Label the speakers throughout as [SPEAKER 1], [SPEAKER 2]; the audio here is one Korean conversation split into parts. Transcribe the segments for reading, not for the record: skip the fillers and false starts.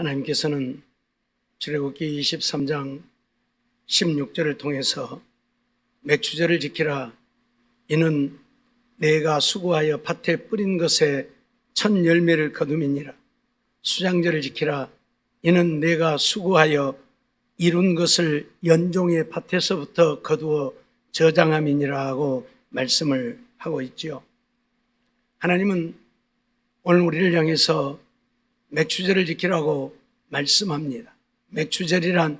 [SPEAKER 1] 하나님께서는 출애굽기 23장 16절을 통해서 맥추절을 지키라. 이는 내가 수고하여 밭에 뿌린 것에 첫 열매를 거둠이니라. 수장절을 지키라. 이는 내가 수고하여 이룬 것을 연종의 밭에서부터 거두어 저장함이니라 하고 말씀을 하고 있지요. 하나님은 오늘 우리를 향해서 맥추절을 지키라고 말씀합니다. 맥추절이란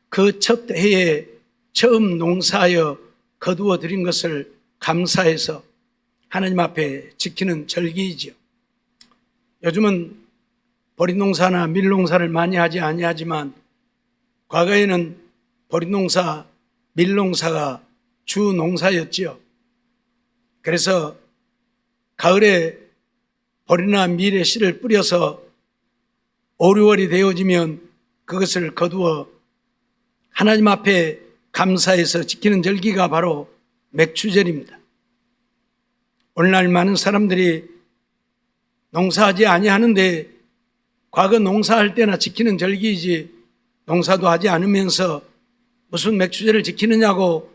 [SPEAKER 1] 그 첫 해에 처음 농사하여 거두어 들인 것을 감사해서 하나님 앞에 지키는 절기이지요. 요즘은 보리농사나 밀농사를 많이 하지 아니하지만 과거에는 보리농사, 밀농사가 주 농사였지요. 그래서 가을에 보리나 밀의 씨를 뿌려서 5, 6월이 되어지면 그것을 거두어 하나님 앞에 감사해서 지키는 절기가 바로 맥추절입니다. 오늘날 많은 사람들이 농사하지 아니하는데 과거 농사할 때나 지키는 절기이지 농사도 하지 않으면서 무슨 맥추절을 지키느냐고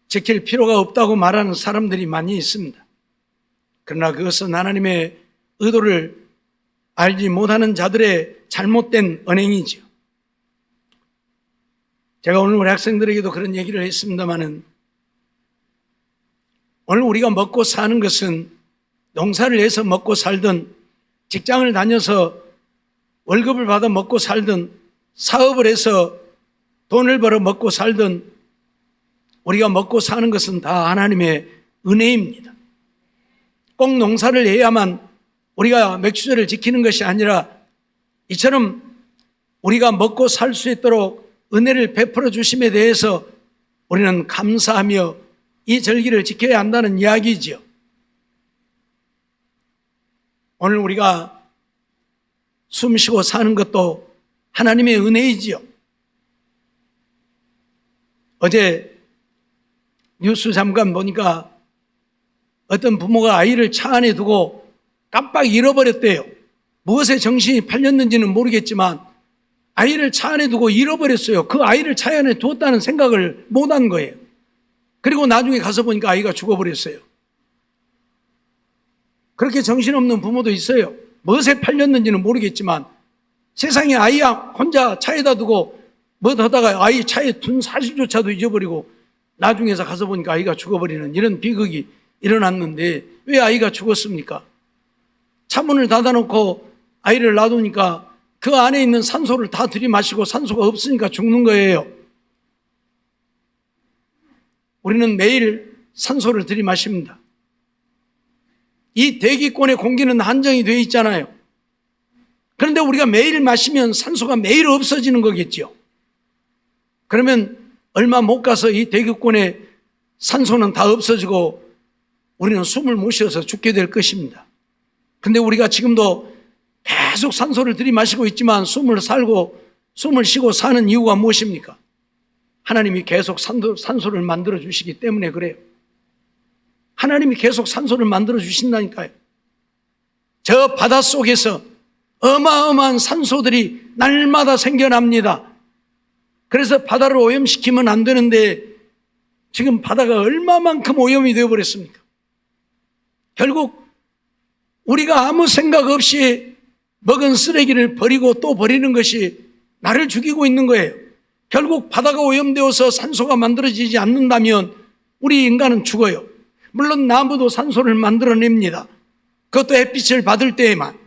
[SPEAKER 1] 지킬 필요가 없다고 말하는 사람들이 많이 있습니다. 그러나 그것은 하나님의 의도를 알지 못하는 자들의 잘못된 언행이죠. 제가 오늘 우리 학생들에게도 그런 얘기를 했습니다마는 오늘 우리가 먹고 사는 것은 농사를 해서 먹고 살든 직장을 다녀서 월급을 받아 먹고 살든 사업을 해서 돈을 벌어 먹고 살든 우리가 먹고 사는 것은 다 하나님의 은혜입니다. 꼭 농사를 해야만 우리가 맥추절을 지키는 것이 아니라 이처럼 우리가 먹고 살 수 있도록 은혜를 베풀어 주심에 대해서 우리는 감사하며 이 절기를 지켜야 한다는 이야기지요. 오늘 우리가 숨 쉬고 사는 것도 하나님의 은혜이지요. 어제 뉴스 잠깐 보니까 어떤 부모가 아이를 차 안에 두고 깜빡 잃어버렸대요. 무엇에 정신이 팔렸는지는 모르겠지만 아이를 차 안에 두고 잃어버렸어요. 그 아이를 차 안에 두었다는 생각을 못한 거예요. 그리고 나중에 가서 보니까 아이가 죽어버렸어요. 그렇게 정신없는 부모도 있어요. 무엇에 팔렸는지는 모르겠지만 세상에 아이 혼자 차에다 두고 뭐 하다가 아이 차에 둔 사실조차도 잊어버리고 나중에 가서 보니까 아이가 죽어버리는 이런 비극이 일어났는데 왜 아이가 죽었습니까? 차문을 닫아놓고 아이를 놔두니까 그 안에 있는 산소를 다 들이마시고 산소가 없으니까 죽는 거예요. 우리는 매일 산소를 들이마십니다. 이 대기권의 공기는 한정이 되어 있잖아요. 그런데 우리가 매일 마시면 산소가 매일 없어지는 거겠죠. 그러면 얼마 못 가서 이 대기권의 산소는 다 없어지고 우리는 숨을 못 쉬어서 죽게 될 것입니다. 근데 우리가 지금도 계속 산소를 들이마시고 있지만 숨을 쉬고 사는 이유가 무엇입니까? 하나님이 계속 산소를 만들어 주시기 때문에 그래요. 하나님이 계속 산소를 만들어 주신다니까요. 저 바닷속에서 어마어마한 산소들이 날마다 생겨납니다. 그래서 바다를 오염시키면 안 되는데 지금 바다가 얼마만큼 오염이 되어버렸습니까? 결국 우리가 아무 생각 없이 먹은 쓰레기를 버리고 또 버리는 것이 나를 죽이고 있는 거예요. 결국 바다가 오염되어서 산소가 만들어지지 않는다면 우리 인간은 죽어요. 물론 나무도 산소를 만들어냅니다. 그것도 햇빛을 받을 때에만.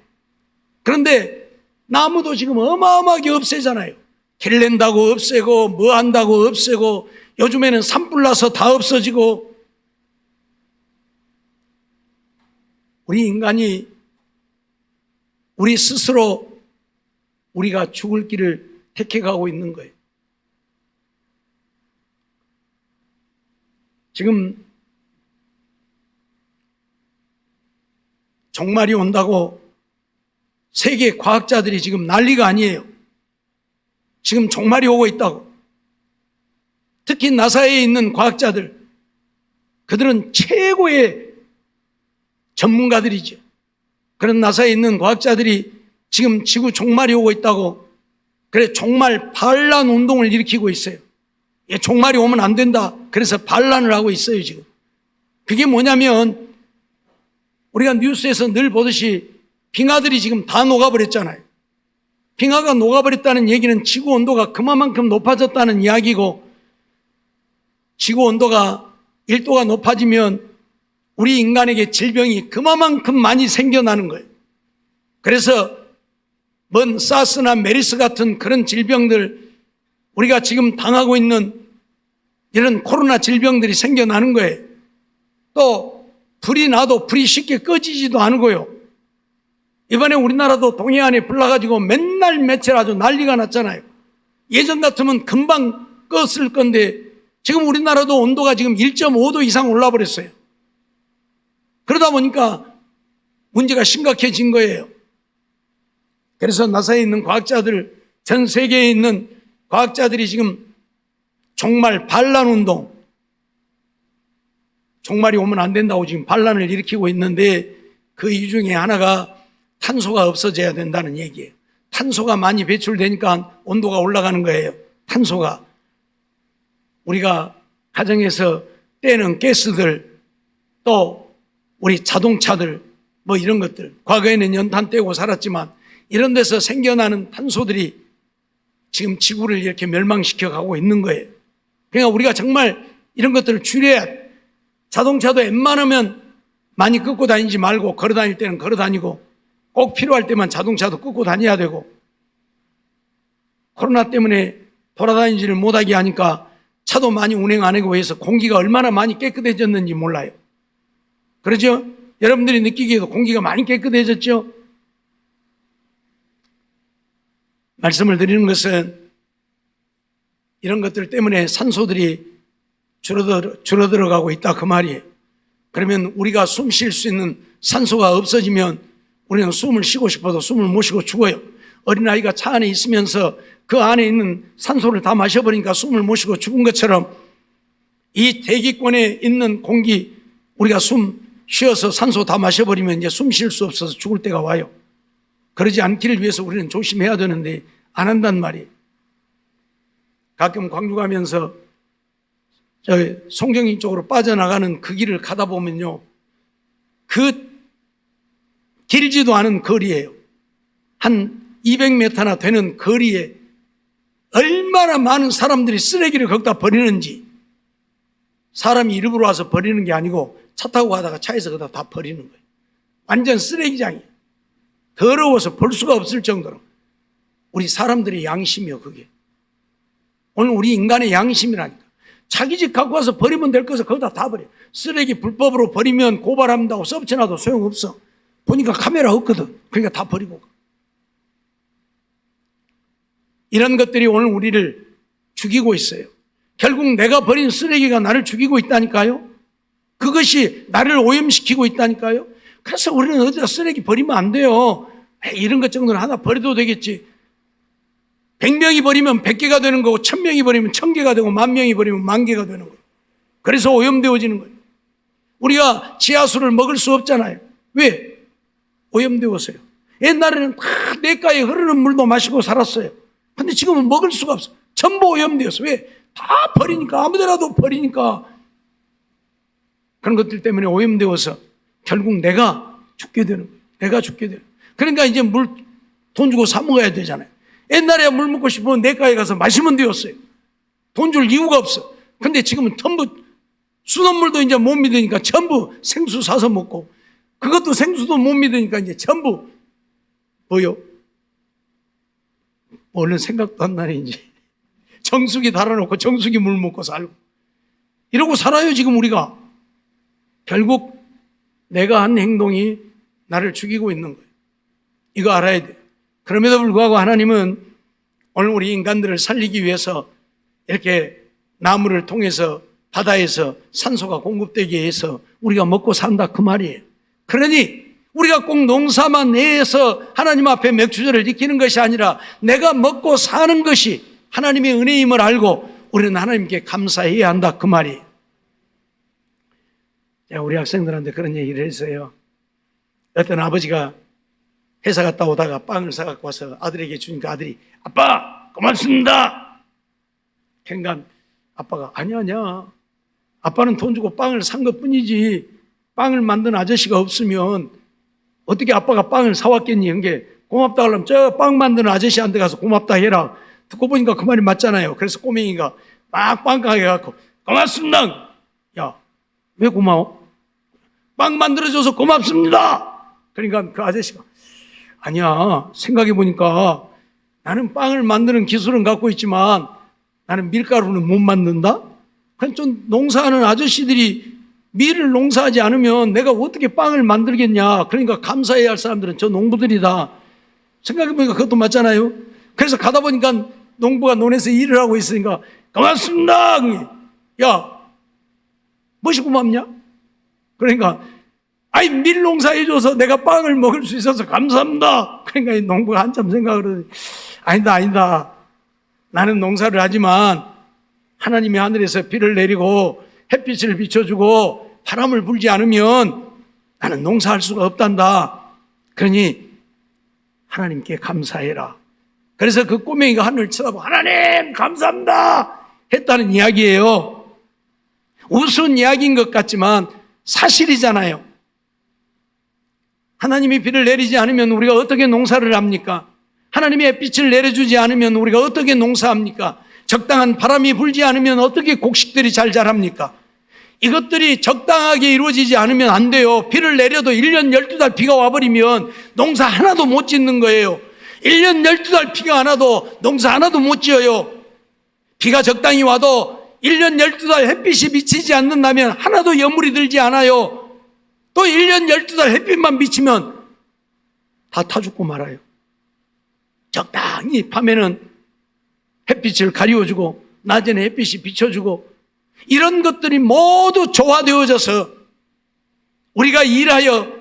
[SPEAKER 1] 그런데 나무도 지금 어마어마하게 없애잖아요. 길 낸다고 없애고 뭐 한다고 없애고 요즘에는 산불 나서 다 없어지고. 우리 인간이 우리 스스로 우리가 죽을 길을 택해가고 있는 거예요. 지금 종말이 온다고 세계 과학자들이 지금 난리가 아니에요. 지금 종말이 오고 있다고. 특히 나사에 있는 과학자들, 그들은 최고의 전문가들이죠. 그런 나사에 있는 과학자들이 지금 지구 종말이 오고 있다고, 그래 종말 반란 운동을 일으키고 있어요. 종말이 오면 안 된다. 그래서 반란을 하고 있어요 지금. 그게 뭐냐면 우리가 뉴스에서 늘 보듯이 빙하들이 지금 다 녹아버렸잖아요. 빙하가 녹아버렸다는 얘기는 지구 온도가 그만큼 높아졌다는 이야기고, 지구 온도가 1도가 높아지면 우리 인간에게 질병이 그만큼 많이 생겨나는 거예요. 그래서 뭔 사스나 메르스 같은 그런 질병들, 우리가 지금 당하고 있는 이런 코로나 질병들이 생겨나는 거예요. 또 불이 나도 불이 쉽게 꺼지지도 않고요. 이번에 우리나라도 동해안에 불 나가지고 맨날 며칠 아주 난리가 났잖아요. 예전 같으면 금방 껐을 건데 지금 우리나라도 온도가 지금 1.5도 이상 올라버렸어요. 그러다 보니까 문제가 심각해진 거예요. 그래서 나사에 있는 과학자들, 전 세계에 있는 과학자들이 지금 종말 반란 운동, 종말이 오면 안 된다고 지금 반란을 일으키고 있는데, 그 이유 중에 하나가 탄소가 없어져야 된다는 얘기예요. 탄소가 많이 배출되니까 온도가 올라가는 거예요. 탄소가. 우리가 가정에서 떼는 가스들, 또 우리 자동차들, 뭐 이런 것들, 과거에는 연탄 떼고 살았지만 이런 데서 생겨나는 탄소들이 지금 지구를 이렇게 멸망시켜 가고 있는 거예요. 그러니까 우리가 정말 이런 것들을 줄여야 돼. 자동차도 웬만하면 많이 끄고 다니지 말고, 걸어 다닐 때는 걸어 다니고, 꼭 필요할 때만 자동차도 끄고 다녀야 되고, 코로나 때문에 돌아다니지를 못하게 하니까 차도 많이 운행 안 하고 해서 공기가 얼마나 많이 깨끗해졌는지 몰라요. 그러죠? 여러분들이 느끼기에도 공기가 많이 깨끗해졌죠? 말씀을 드리는 것은 이런 것들 때문에 산소들이 줄어들어가고 있다 그 말이에요. 그러면 우리가 숨 쉴 수 있는 산소가 없어지면 우리는 숨을 쉬고 싶어도 숨을 못 쉬고 죽어요. 어린아이가 차 안에 있으면서 그 안에 있는 산소를 다 마셔버리니까 숨을 못 쉬고 죽은 것처럼, 이 대기권에 있는 공기 우리가 숨 쉬어서 산소 다 마셔버리면 이제 숨 쉴 수 없어서 죽을 때가 와요. 그러지 않기를 위해서 우리는 조심해야 되는데 안 한단 말이에요. 가끔 광주 가면서 송정리 쪽으로 빠져나가는 그 길을 가다 보면요, 그 길지도 않은 거리예요. 한 200m나 되는 거리에 얼마나 많은 사람들이 쓰레기를 거기다 버리는지. 사람이 일부러 와서 버리는 게 아니고 차 타고 가다가 차에서 거기다 다 버리는 거예요. 완전 쓰레기장이에요. 더러워서 볼 수가 없을 정도로. 우리 사람들의 양심이요 그게. 오늘 우리 인간의 양심이라니까. 자기 집 갖고 와서 버리면 될 것을 거기다 다 버려. 쓰레기 불법으로 버리면 고발합니다고 써붙여놔도 소용없어. 보니까 카메라 없거든. 그러니까 다 버리고 가. 이런 것들이 오늘 우리를 죽이고 있어요. 결국 내가 버린 쓰레기가 나를 죽이고 있다니까요. 그것이 나를 오염시키고 있다니까요. 그래서 우리는 어디다 쓰레기 버리면 안 돼요. 이런 것 정도는 하나 버려도 되겠지. 100명이 버리면 100개가 되는 거고, 1000명이 버리면 1000개가 되고, 10,000명이 버리면 10,000개가 되는 거예요. 그래서 오염되어지는 거예요. 우리가 지하수를 먹을 수 없잖아요. 왜? 오염되었어요. 옛날에는 다 냇가에 흐르는 물도 마시고 살았어요. 근데 지금은 먹을 수가 없어. 전부 오염되었어. 왜? 다 버리니까, 아무데라도 버리니까. 그런 것들 때문에 오염되어서 결국 내가 죽게 되는 거예요. 내가 죽게 되는 거예요. 그러니까 이제 물 돈 주고 사 먹어야 되잖아요. 옛날에 물 먹고 싶으면 냇가에 가서 마시면 되었어요. 돈 줄 이유가 없어. 근데 지금은 전부 수돗물도 이제 못 믿으니까 전부 생수 사서 먹고, 그것도 생수도 못 믿으니까 이제 전부 뭐요? 얼른 생각도 안 나네 이제. 정수기 달아놓고 정수기 물 먹고 살고 이러고 살아요 지금 우리가. 결국 내가 한 행동이 나를 죽이고 있는 거예요. 이거 알아야 돼. 그럼에도 불구하고 하나님은 오늘 우리 인간들을 살리기 위해서 이렇게 나무를 통해서 바다에서 산소가 공급되게 해서 우리가 먹고 산다 그 말이에요. 그러니 우리가 꼭 농사만 내서 하나님 앞에 맥주절을 지키는 것이 아니라 내가 먹고 사는 것이 하나님의 은혜임을 알고 우리는 하나님께 감사해야 한다 그 말이에요. 제가 우리 학생들한테 그런 얘기를 했어요. 어떤 아버지가 회사 갔다 오다가 빵을 사갖고 와서 아들에게 주니까 아들이 아빠 고맙습니다. 그러니까 아빠가 아니야. 아빠는 돈 주고 빵을 산 것뿐이지 빵을 만든 아저씨가 없으면 어떻게 아빠가 빵을 사왔겠니? 그게 고맙다 하려면 저 빵 만드는 아저씨한테 가서 고맙다 해라. 듣고 보니까 그 말이 맞잖아요. 그래서 꼬맹이가 막 빵 가게 갖고 고맙습니다. 야, 왜 고마워? 빵 만들어줘서 고맙습니다. 그러니까 그 아저씨가 아니야, 생각해 보니까 나는 빵을 만드는 기술은 갖고 있지만 나는 밀가루는 못 만든다. 그럼 좀 농사하는 아저씨들이 밀을 농사하지 않으면 내가 어떻게 빵을 만들겠냐. 그러니까 감사해야 할 사람들은 저 농부들이다. 생각해 보니까 그것도 맞잖아요. 그래서 가다 보니까 농부가 논에서 일을 하고 있으니까 고맙습니다. 야, 무엇이 고맙냐? 그러니까 아이 밀 농사해줘서 내가 빵을 먹을 수 있어서 감사합니다. 그러니까 이 농부가 한참 생각을 하더니 아니다. 나는 농사를 하지만 하나님이 하늘에서 비를 내리고 햇빛을 비춰주고 바람을 불지 않으면 나는 농사할 수가 없단다. 그러니 하나님께 감사해라. 그래서 그 꼬맹이가 하늘을 쳐다보고 하나님 감사합니다 했다는 이야기예요. 우스운 이야기인 것 같지만 사실이잖아요. 하나님이 비를 내리지 않으면 우리가 어떻게 농사를 합니까? 하나님이 햇빛을 내려주지 않으면 우리가 어떻게 농사합니까? 적당한 바람이 불지 않으면 어떻게 곡식들이 잘 자랍니까? 이것들이 적당하게 이루어지지 않으면 안 돼요. 비를 내려도 1년 12달 비가 와버리면 농사 하나도 못 짓는 거예요. 1년 12달 비가 안 와도 농사 하나도 못 지어요. 비가 적당히 와도 1년 12달 햇빛이 비치지 않는다면 하나도 여물이 들지 않아요. 또 1년 12달 햇빛만 비치면 다 타 죽고 말아요. 적당히 밤에는 햇빛을 가리워주고 낮에는 햇빛이 비춰주고 이런 것들이 모두 조화되어져서 우리가 일하여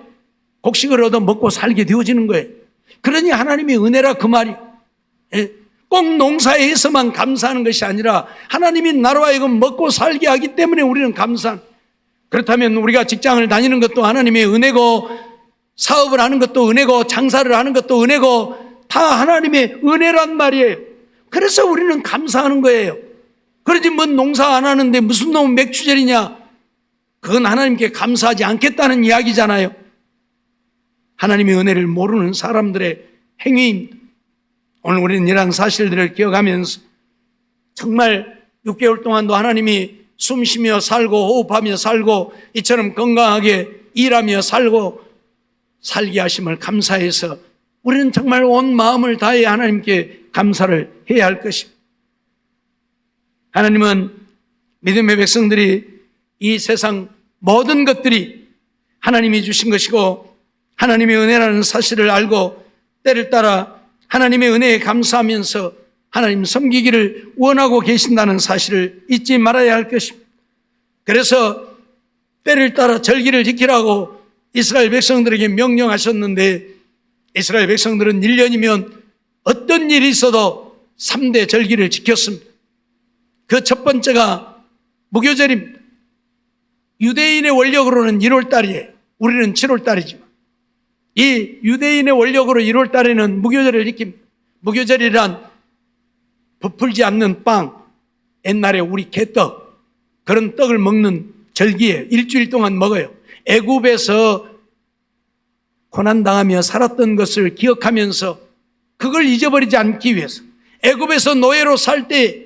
[SPEAKER 1] 곡식을 얻어 먹고 살게 되어지는 거예요. 그러니 하나님의 은혜라 그 말이 꼭 농사에서만 감사하는 것이 아니라 하나님이 나로 하여금 먹고 살게 하기 때문에 우리는 감사한. 그렇다면 우리가 직장을 다니는 것도 하나님의 은혜고 사업을 하는 것도 은혜고 장사를 하는 것도 은혜고 다 하나님의 은혜란 말이에요. 그래서 우리는 감사하는 거예요. 그러지 뭐 농사 안 하는데 무슨 놈 맥추절이냐. 그건 하나님께 감사하지 않겠다는 이야기잖아요. 하나님의 은혜를 모르는 사람들의 행위입니다. 오늘 우리는 이러한 사실들을 기억하면서 정말 6개월 동안도 하나님이 숨쉬며 살고 호흡하며 살고 이처럼 건강하게 일하며 살고 살게 하심을 감사해서 우리는 정말 온 마음을 다해 하나님께 감사를 해야 할 것입니다. 하나님은 믿음의 백성들이 이 세상 모든 것들이 하나님이 주신 것이고 하나님의 은혜라는 사실을 알고 때를 따라 하나님의 은혜에 감사하면서 하나님 섬기기를 원하고 계신다는 사실을 잊지 말아야 할 것입니다. 그래서 때를 따라 절기를 지키라고 이스라엘 백성들에게 명령하셨는데 이스라엘 백성들은 1년이면 어떤 일이 있어도 3대 절기를 지켰습니다. 그 첫 번째가 무교절입니다. 유대인의 원력으로는 1월달이에요. 우리는 7월달이지만 이 유대인의 원력으로 1월달에는 무교절을 지킵니다. 무교절이란 부풀지 않는 빵, 옛날에 우리 개떡 그런 떡을 먹는 절기에 일주일 동안 먹어요. 애굽에서 고난당하며 살았던 것을 기억하면서 그걸 잊어버리지 않기 위해서 애굽에서 노예로 살 때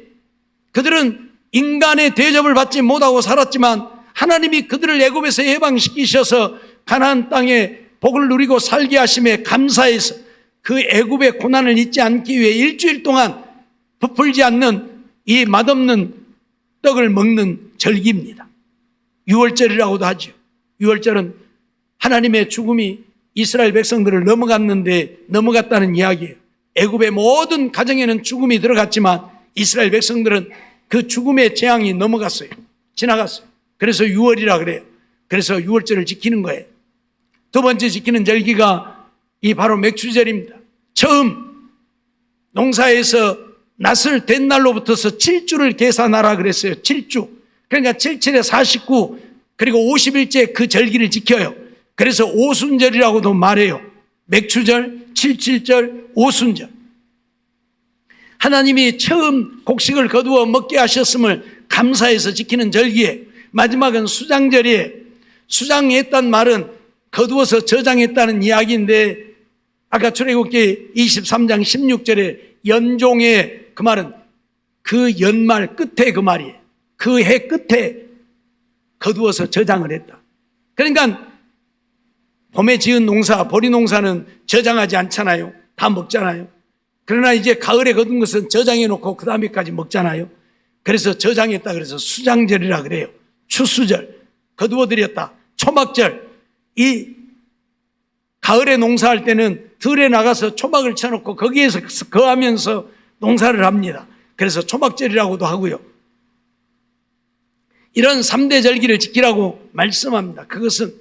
[SPEAKER 1] 그들은 인간의 대접을 받지 못하고 살았지만 하나님이 그들을 애굽에서 해방시키셔서 가나안 땅에 복을 누리고 살게 하심에 감사해서 그 애굽의 고난을 잊지 않기 위해 일주일 동안 부풀지 않는 이 맛없는 떡을 먹는 절기입니다. 유월절이라고도 하죠. 유월절은 하나님의 죽음이 이스라엘 백성들을 넘어갔다는 이야기예요. 애굽의 모든 가정에는 죽음이 들어갔지만 이스라엘 백성들은 그 죽음의 재앙이 넘어갔어요. 지나갔어요. 그래서 유월이라 그래요. 그래서 유월절을 지키는 거예요. 두 번째 지키는 절기가 이 바로 맥추절입니다. 처음 농사에서 낫을 된 날로부터서 7주를 계산하라 그랬어요. 7주. 그러니까 77에 49 그리고 50일째 그 절기를 지켜요. 그래서 오순절이라고도 말해요. 맥추절, 칠칠절, 오순절. 하나님이 처음 곡식을 거두어 먹게 하셨음을 감사해서 지키는 절기에, 마지막은 수장절이에, 수장했단 말은 거두어서 저장했다는 이야기인데, 아까 출애굽기 23장 16절에 연종의 그 말은 그 연말 끝에 그 말이에요. 그 해 끝에 거두어서 저장을 했다. 그러니까 봄에 지은 농사, 보리 농사는 저장하지 않잖아요. 다 먹잖아요. 그러나 이제 가을에 거둔 것은 저장해 놓고 그 다음에까지 먹잖아요. 그래서 저장했다 그래서 수장절이라 그래요. 추수절, 거두어 드렸다. 초막절, 이 가을에 농사할 때는 들에 나가서 초막을 쳐놓고 거기에서 거하면서 농사를 합니다. 그래서 초막절이라고도 하고요. 이런 3대 절기를 지키라고 말씀합니다. 그것은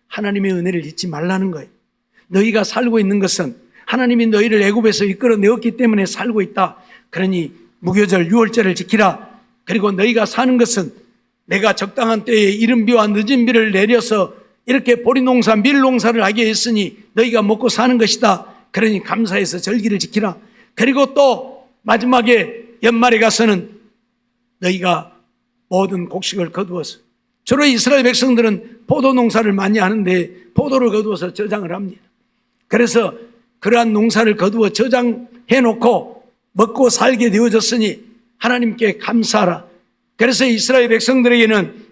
[SPEAKER 1] 하나님의 은혜를 잊지 말라는 거예요. 너희가 살고 있는 것은 하나님이 너희를 애굽에서 이끌어내었기 때문에 살고 있다. 그러니 무교절, 유월절을 지키라. 그리고 너희가 사는 것은 내가 적당한 때에 이른 비와 늦은 비를 내려서 이렇게 보리농사, 밀농사를 하게 했으니 너희가 먹고 사는 것이다. 그러니 감사해서 절기를 지키라. 그리고 또 마지막에 연말에 가서는 너희가 모든 곡식을 거두어서, 주로 이스라엘 백성들은 포도 농사를 많이 하는데 포도를 거두어서 저장을 합니다. 그래서 그러한 농사를 거두어 저장해 놓고 먹고 살게 되어졌으니 하나님께 감사하라. 그래서 이스라엘 백성들에게는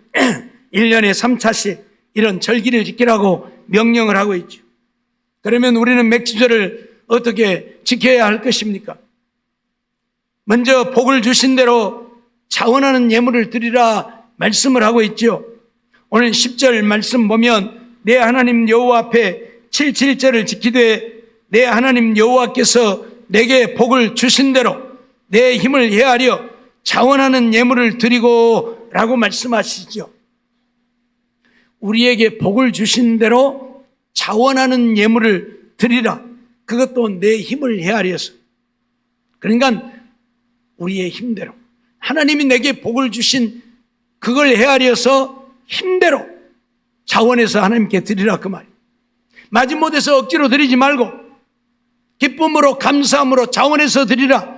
[SPEAKER 1] 1년에 3차씩 이런 절기를 지키라고 명령을 하고 있죠. 그러면 우리는 맥주절을 어떻게 지켜야 할 것입니까? 먼저 복을 주신 대로 자원하는 예물을 드리라 말씀을 하고 있죠. 오늘 10절 말씀 보면 내 하나님 여호와 앞에 77절을 지키되 내 하나님 여호와께서 내게 복을 주신 대로 내 힘을 헤아려 자원하는 예물을 드리고 라고 말씀하시죠. 우리에게 복을 주신 대로 자원하는 예물을 드리라. 그것도 내 힘을 헤아려서. 그러니까 우리의 힘대로 하나님이 내게 복을 주신 그걸 헤아려서 힘대로 자원해서 하나님께 드리라 그 말이에요. 마지못해서 억지로 드리지 말고 기쁨으로 감사함으로 자원해서 드리라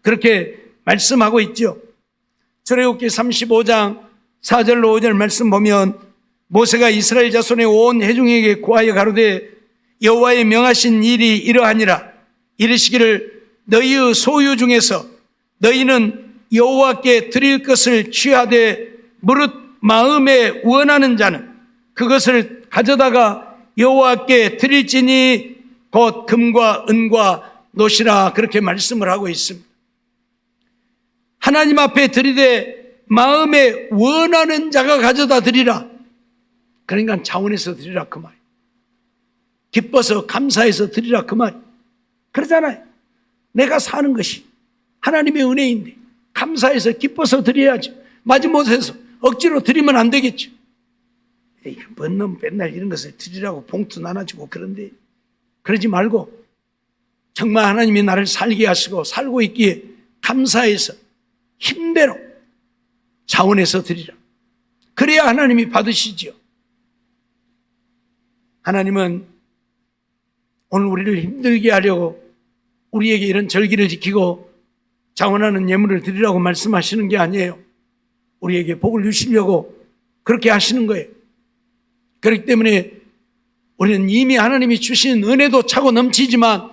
[SPEAKER 1] 그렇게 말씀하고 있죠. 출애굽기 35장 4절로 5절 말씀 보면 모세가 이스라엘 자손의 온 회중에게 고하여 가로되 여호와의 명하신 일이 이러하니라. 이르시기를 너희의 소유 중에서 너희는 여호와께 드릴 것을 취하되 무릇 마음에 원하는 자는 그것을 가져다가 여호와께 드릴지니 곧 금과 은과 노시라 그렇게 말씀을 하고 있습니다. 하나님 앞에 드리되 마음에 원하는 자가 가져다 드리라. 그러니까 자원해서 드리라 그 말. 기뻐서 감사해서 드리라 그 말. 그러잖아요. 내가 사는 것이 하나님의 은혜인데 감사해서 기뻐서 드려야죠. 마지못해서 억지로 드리면 안 되겠죠. 뭔 놈 맨날 이런 것을 드리라고 봉투 나눠주고 그런데 그러지 말고 정말 하나님이 나를 살게 하시고 살고 있기에 감사해서 힘대로 자원해서 드리라. 그래야 하나님이 받으시지요. 하나님은 오늘 우리를 힘들게 하려고 우리에게 이런 절기를 지키고 자원하는 예물을 드리라고 말씀하시는 게 아니에요. 우리에게 복을 주시려고 그렇게 하시는 거예요. 그렇기 때문에 우리는 이미 하나님이 주신 은혜도 차고 넘치지만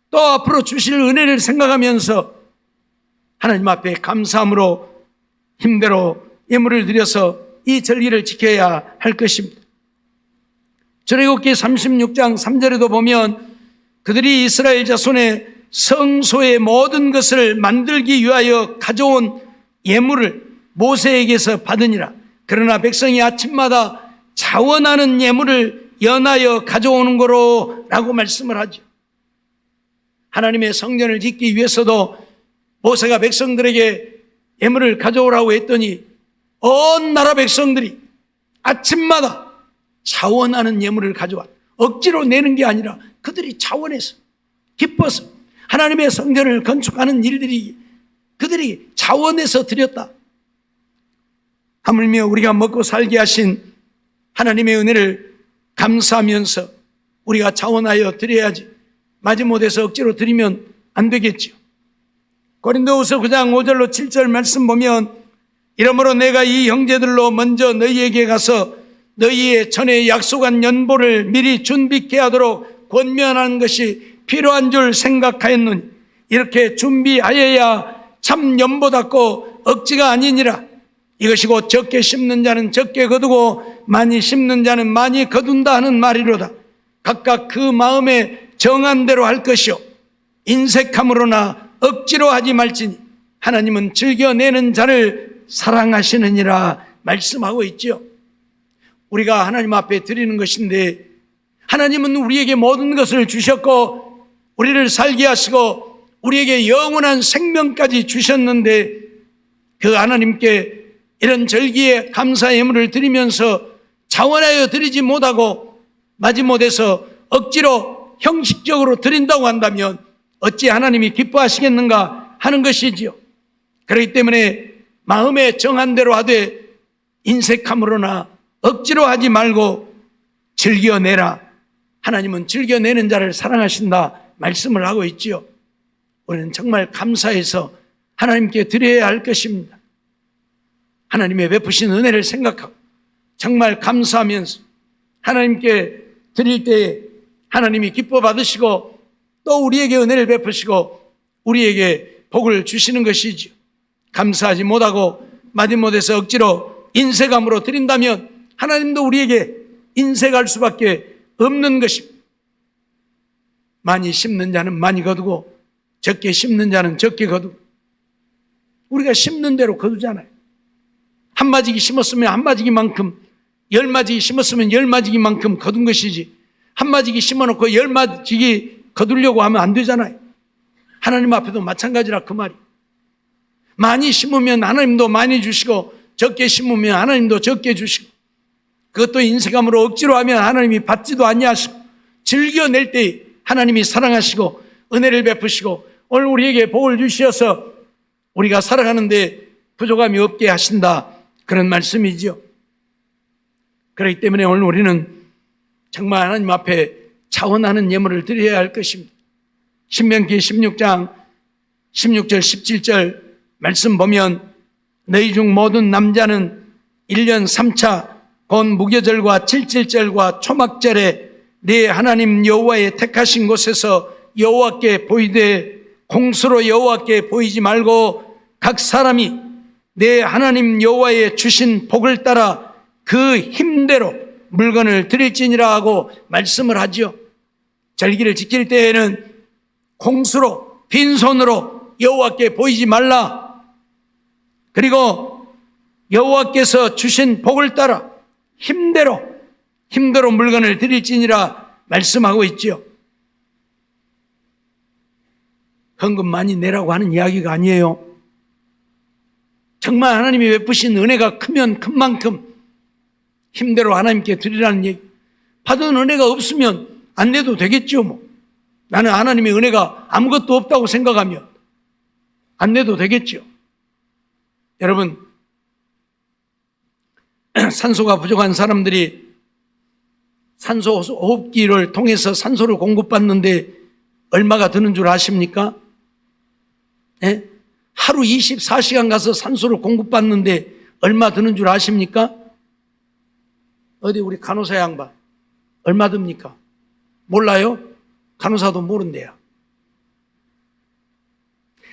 [SPEAKER 1] 또 앞으로 주실 은혜를 생각하면서 하나님 앞에 감사함으로 힘대로 예물을 드려서 이 절기를 지켜야 할 것입니다. 출애굽기 36장 3절에도 보면 그들이 이스라엘 자손의 성소의 모든 것을 만들기 위하여 가져온 예물을 모세에게서 받으니라. 그러나 백성이 아침마다 자원하는 예물을 연하여 가져오는 거로 라고 말씀을 하죠. 하나님의 성전을 짓기 위해서도 모세가 백성들에게 예물을 가져오라고 했더니 온 나라 백성들이 아침마다 자원하는 예물을 가져왔다. 억지로 내는 게 아니라 그들이 자원해서 기뻐서 하나님의 성전을 건축하는 일들이 그들이 자원해서 드렸다. 하물며 우리가 먹고 살게 하신 하나님의 은혜를 감사하면서 우리가 자원하여 드려야지. 마지못해서 억지로 드리면 안 되겠지요. 고린도후서 9장 5절로 7절 말씀 보면, 이러므로 내가 이 형제들로 먼저 너희에게 가서 너희의 전에 약속한 연보를 미리 준비케 하도록 권면하는 것이 필요한 줄 생각하였느니 이렇게 준비하여야 참 연보답고 억지가 아니니라. 이것이 곧 적게 심는 자는 적게 거두고 많이 심는 자는 많이 거둔다 하는 말이로다. 각각 그 마음에 정한 대로 할 것이요 인색함으로나 억지로 하지 말지니 하나님은 즐겨내는 자를 사랑하시느니라 말씀하고 있죠. 우리가 하나님 앞에 드리는 것인데, 하나님은 우리에게 모든 것을 주셨고 우리를 살게 하시고 우리에게 영원한 생명까지 주셨는데, 그 하나님께 이런 절기에 감사의 예물을 드리면서 자원하여 드리지 못하고 마지못해서 억지로 형식적으로 드린다고 한다면 어찌 하나님이 기뻐하시겠는가 하는 것이지요. 그렇기 때문에 마음에 정한 대로 하되 인색함으로나 억지로 하지 말고 즐겨내라. 하나님은 즐겨내는 자를 사랑하신다 말씀을 하고 있지요. 우리는 정말 감사해서 하나님께 드려야 할 것입니다. 하나님의 베푸신 은혜를 생각하고 정말 감사하면서 하나님께 드릴 때에 하나님이 기뻐 받으시고 또 우리에게 은혜를 베푸시고 우리에게 복을 주시는 것이지요. 감사하지 못하고 마지못해서 억지로 인색함으로 드린다면 하나님도 우리에게 인색할 수밖에 없는 것입니다. 많이 심는 자는 많이 거두고 적게 심는 자는 적게 거두고, 우리가 심는 대로 거두잖아요. 한 마지기 심었으면 한 마지기만큼, 열 마지기 심었으면 열 마지기만큼 거둔 것이지, 한 마지기 심어놓고 열 마지기 거두려고 하면 안 되잖아요. 하나님 앞에도 마찬가지라 그 말이. 많이 심으면 하나님도 많이 주시고 적게 심으면 하나님도 적게 주시고, 그것도 인색함으로 억지로 하면 하나님이 받지도 아니하시고, 즐겨낼 때 하나님이 사랑하시고 은혜를 베푸시고 오늘 우리에게 복을 주시어서 우리가 살아가는데 부족함이 없게 하신다, 그런 말씀이죠. 그렇기 때문에 오늘 우리는 정말 하나님 앞에 자원하는 예물을 드려야 할 것입니다. 신명기 16장 16절 17절 말씀 보면, 너희 중 모든 남자는 1년 3차 곧 무교절과 칠칠절과 초막절에 네 하나님 여호와의 택하신 곳에서 여호와께 보이되 공수로 여호와께 보이지 말고 각 사람이 내 하나님 여호와의 주신 복을 따라 그 힘대로 물건을 드릴지니라 하고 말씀을 하지요. 절기를 지킬 때에는 공수로 빈손으로 여호와께 보이지 말라. 그리고 여호와께서 주신 복을 따라 힘대로 물건을 드릴지니라 말씀하고 있지요. 헌금 많이 내라고 하는 이야기가 아니에요. 정말 하나님이 베푸신 은혜가 크면 큰 만큼 힘대로 하나님께 드리라는 얘기. 받은 은혜가 없으면 안 내도 되겠죠. 뭐 나는 하나님의 은혜가 아무것도 없다고 생각하면 안 내도 되겠죠. 여러분, 산소가 부족한 사람들이 산소 호흡기를 통해서 산소를 공급받는데 얼마가 드는 줄 아십니까? 네? 하루 24시간 가서 산소를 공급받는데 얼마 드는 줄 아십니까? 어디 우리 간호사 양반 얼마 듭니까? 몰라요? 간호사도 모른대요.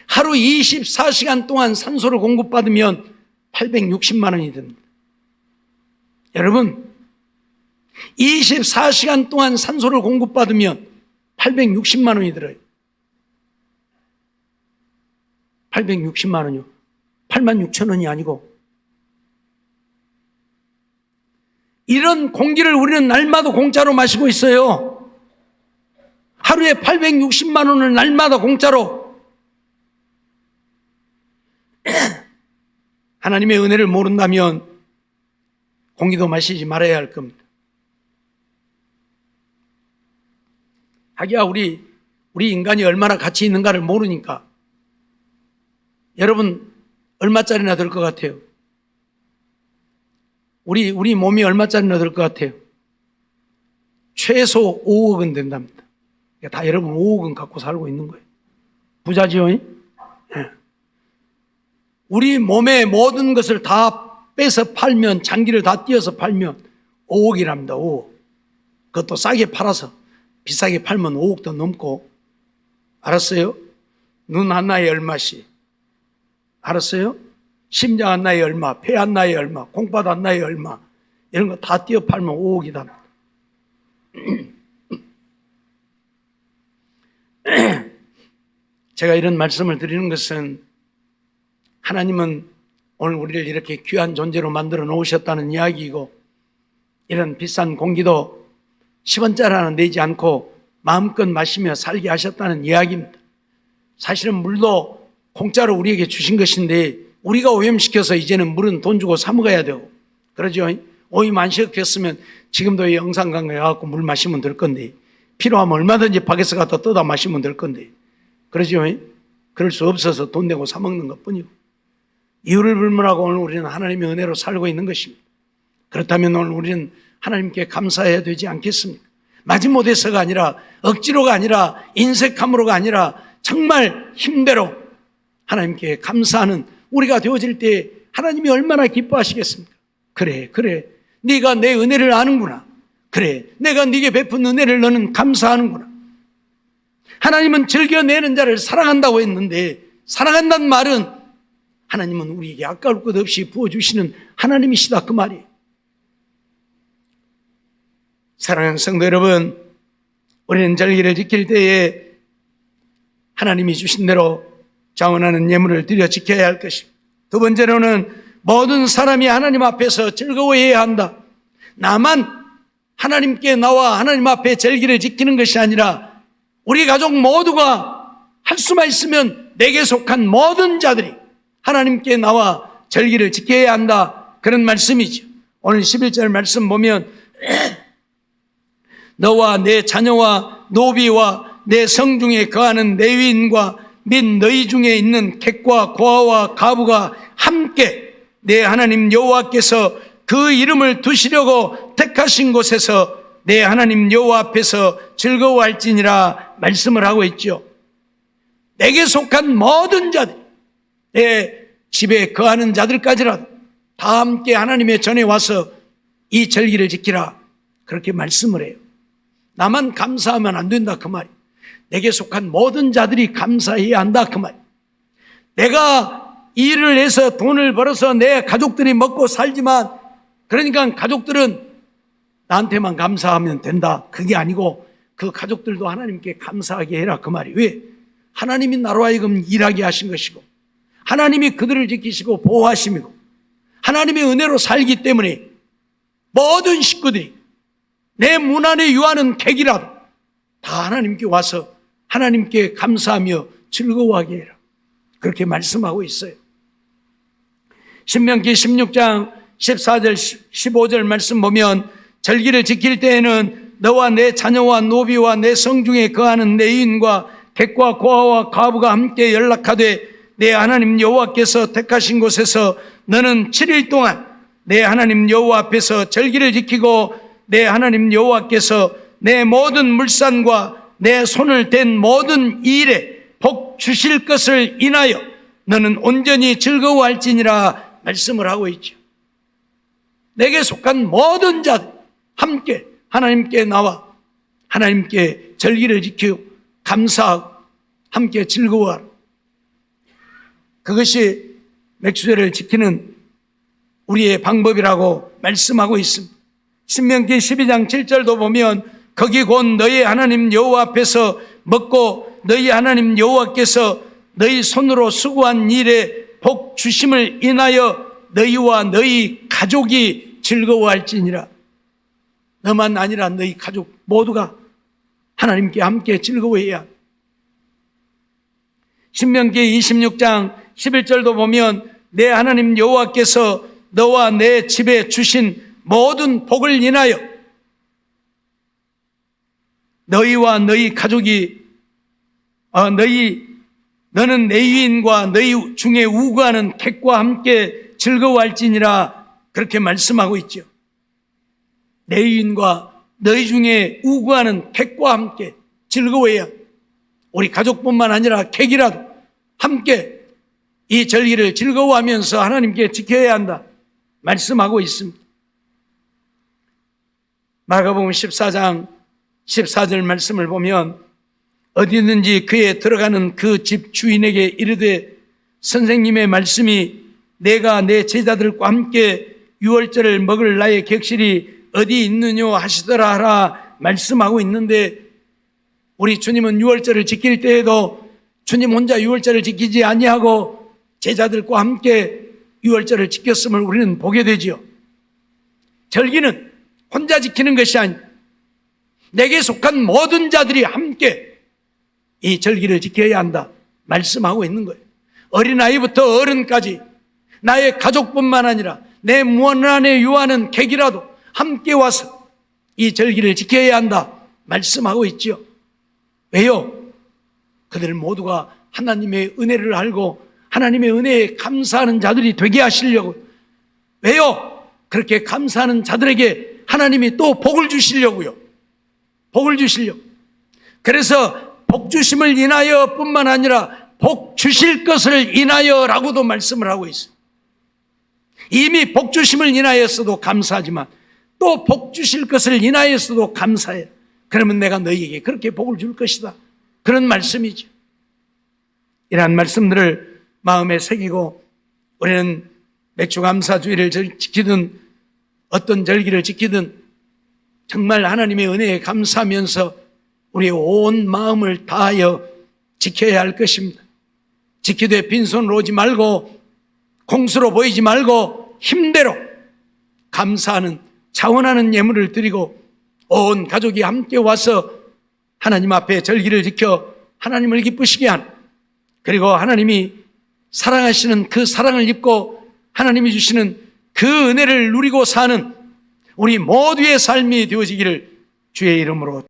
[SPEAKER 1] 하루 24시간 동안 산소를 공급받으면 860만 원이 듭니다. 여러분, 24시간 동안 산소를 공급받으면 860만 원이 들어요. 860만 원이요. 8만 6천 원이 아니고. 이런 공기를 우리는 날마다 공짜로 마시고 있어요. 하루에 860만 원을 날마다 공짜로. 하나님의 은혜를 모른다면 공기도 마시지 말아야 할 겁니다. 하기야 우리 인간이 얼마나 가치 있는가를 모르니까. 여러분, 얼마짜리나 될 것 같아요? 우리 몸이 얼마짜리나 될 것 같아요? 최소 5억은 된답니다. 다 여러분 5억은 갖고 살고 있는 거예요. 부자지요? 예. 우리 몸의 모든 것을 다 빼서 팔면, 장기를 다 띄어서 팔면 5억이랍니다. 5억. 그것도 싸게 팔아서 비싸게 팔면 5억도 넘고. 알았어요? 눈 하나에 얼마씩. 알았어요? 심장 하나에 얼마, 폐 하나에 얼마, 콩팥 하나에 얼마, 이런 거 다 띄어 팔면 5억이다. 제가 이런 말씀을 드리는 것은 하나님은 오늘 우리를 이렇게 귀한 존재로 만들어 놓으셨다는 이야기이고, 이런 비싼 공기도 10원짜리 하나 내지 않고 마음껏 마시며 살게 하셨다는 이야기입니다. 사실은 물도 공짜로 우리에게 주신 것인데 우리가 오염시켜서 이제는 물은 돈 주고 사 먹어야 되고, 그러죠? 오염 안 시켰으면 지금도 이 영산강에 가서 물 마시면 될 건데, 필요하면 얼마든지 밖에서 갖다 떠다 마시면 될 건데, 그러죠? 그럴 수 없어서 돈 내고 사 먹는 것 뿐이고, 이유를 불문하고 오늘 우리는 하나님의 은혜로 살고 있는 것입니다. 그렇다면 오늘 우리는 하나님께 감사해야 되지 않겠습니까? 마지못해서가 아니라, 억지로가 아니라, 인색함으로가 아니라 정말 힘대로 하나님께 감사하는 우리가 되어질 때 하나님이 얼마나 기뻐하시겠습니까? 그래 네가 내 은혜를 아는구나. 그래 내가 네게 베푼 은혜를 너는 감사하는구나. 하나님은 즐겨내는 자를 사랑한다고 했는데, 사랑한다는 말은 하나님은 우리에게 아까울 것 없이 부어주시는 하나님이시다, 그 말이에요. 사랑하는 성도 여러분, 우리는 절기를 지킬 때에 하나님이 주신 대로 자원하는 예물을 드려 지켜야 할 것입니다. 두 번째로는 모든 사람이 하나님 앞에서 즐거워해야 한다. 나만 하나님께 나와 하나님 앞에 절기를 지키는 것이 아니라 우리 가족 모두가 할 수만 있으면 내게 속한 모든 자들이 하나님께 나와 절기를 지켜야 한다, 그런 말씀이죠. 오늘 11절 말씀 보면 너와 내 자녀와 노비와 내 성중에 거하는 레위인과 및 너희 중에 있는 객과 고아와 가부가 함께 내 하나님 여호와께서 그 이름을 두시려고 택하신 곳에서 내 하나님 여호와 앞에서 즐거워할지니라 말씀을 하고 있죠. 내게 속한 모든 자들, 내 집에 거하는 자들까지라도 다 함께 하나님의 전에 와서 이 절기를 지키라, 그렇게 말씀을 해요. 나만 감사하면 안 된다, 그 말이에요. 내게 속한 모든 자들이 감사해야 한다, 그 말이에요. 내가 일을 해서 돈을 벌어서 내 가족들이 먹고 살지만, 그러니까 가족들은 나한테만 감사하면 된다, 그게 아니고 그 가족들도 하나님께 감사하게 해라, 그 말이에요. 왜? 하나님이 나로 하여금 일하게 하신 것이고, 하나님이 그들을 지키시고 보호하심이고, 하나님의 은혜로 살기 때문에 모든 식구들이 내 문 안에 유하는 객이라도 다 하나님께 와서 하나님께 감사하며 즐거워하게 해라, 그렇게 말씀하고 있어요. 신명기 16장 14절 15절 말씀 보면 절기를 지킬 때에는 너와 내 자녀와 노비와 내 성중에 거하는 레위인과 객과 고아와 과부가 함께 연락하되 내 하나님 여호와께서 택하신 곳에서 너는 7일 동안 내 하나님 여호와 앞에서 절기를 지키고 내 하나님 여호와께서 내 모든 물산과 내 손을 댄 모든 일에 복 주실 것을 인하여 너는 온전히 즐거워할지니라 말씀을 하고 있죠. 내게 속한 모든 자들 함께 하나님께 나와 하나님께 절기를 지키고 감사하고 함께 즐거워하라. 그것이 맥주제를 지키는 우리의 방법이라고 말씀하고 있습니다. 신명기 12장 7절도 보면 거기 곧 너희 하나님 여호와 앞에서 먹고 너희 하나님 여호와께서 너희 손으로 수고한 일에 복 주심을 인하여 너희와 너희 가족이 즐거워할지니라. 너만 아니라 너희 가족 모두가 하나님께 함께 즐거워해야 합니다. 신명기 26장 11절도 보면 내 하나님 여호와께서 너와 내 집에 주신 모든 복을 인하여 너희와 너희 가족이 너는 레위인과 너희 중에 우거하는 객과 함께 즐거워할지니라, 그렇게 말씀하고 있죠. 레위인과 너희 중에 우구하는 객과 함께 즐거워해야 우리 가족뿐만 아니라 객이라도 함께 이 절기를 즐거워하면서 하나님께 지켜야 한다 말씀하고 있습니다. 마가복음 14장 14절 말씀을 보면 어디든지 그에 들어가는 그 집 주인에게 이르되 선생님의 말씀이 내가 내 제자들과 함께 유월절을 먹을 나의 객실이 어디 있느냐 하시더라 하라 말씀하고 있는데, 우리 주님은 유월절을 지킬 때에도 주님 혼자 유월절을 지키지 아니하고 제자들과 함께 유월절을 지켰음을 우리는 보게 되지요. 절기는 혼자 지키는 것이 아니라 내게 속한 모든 자들이 함께 이 절기를 지켜야 한다 말씀하고 있는 거예요. 어린아이부터 어른까지 나의 가족뿐만 아니라 내 문 안에 유하는 객이라도 함께 와서 이 절기를 지켜야 한다 말씀하고 있지요. 왜요? 그들 모두가 하나님의 은혜를 알고 하나님의 은혜에 감사하는 자들이 되게 하시려고. 왜요? 그렇게 감사하는 자들에게 하나님이 또 복을 주시려고요. 복을 주시려고. 그래서 복 주심을 인하여 뿐만 아니라 복 주실 것을 인하여라고도 말씀을 하고 있어요. 이미 복 주심을 인하여서도 감사하지만 또 복 주실 것을 인하여서도 감사해. 그러면 내가 너희에게 그렇게 복을 줄 것이다. 그런 말씀이죠. 이러한 말씀들을 마음에 새기고 우리는 맥주감사주의를 지키든 어떤 절기를 지키든 정말 하나님의 은혜에 감사하면서 우리의 온 마음을 다하여 지켜야 할 것입니다. 지키되 빈손으로 오지 말고 공수로 보이지 말고 힘대로 감사하는 자원하는 예물을 드리고 온 가족이 함께 와서 하나님 앞에 절기를 지켜 하나님을 기쁘시게 하는, 그리고 하나님이 사랑하시는 그 사랑을 입고 하나님이 주시는 그 은혜를 누리고 사는 우리 모두의 삶이 되어지기를 주의 이름으로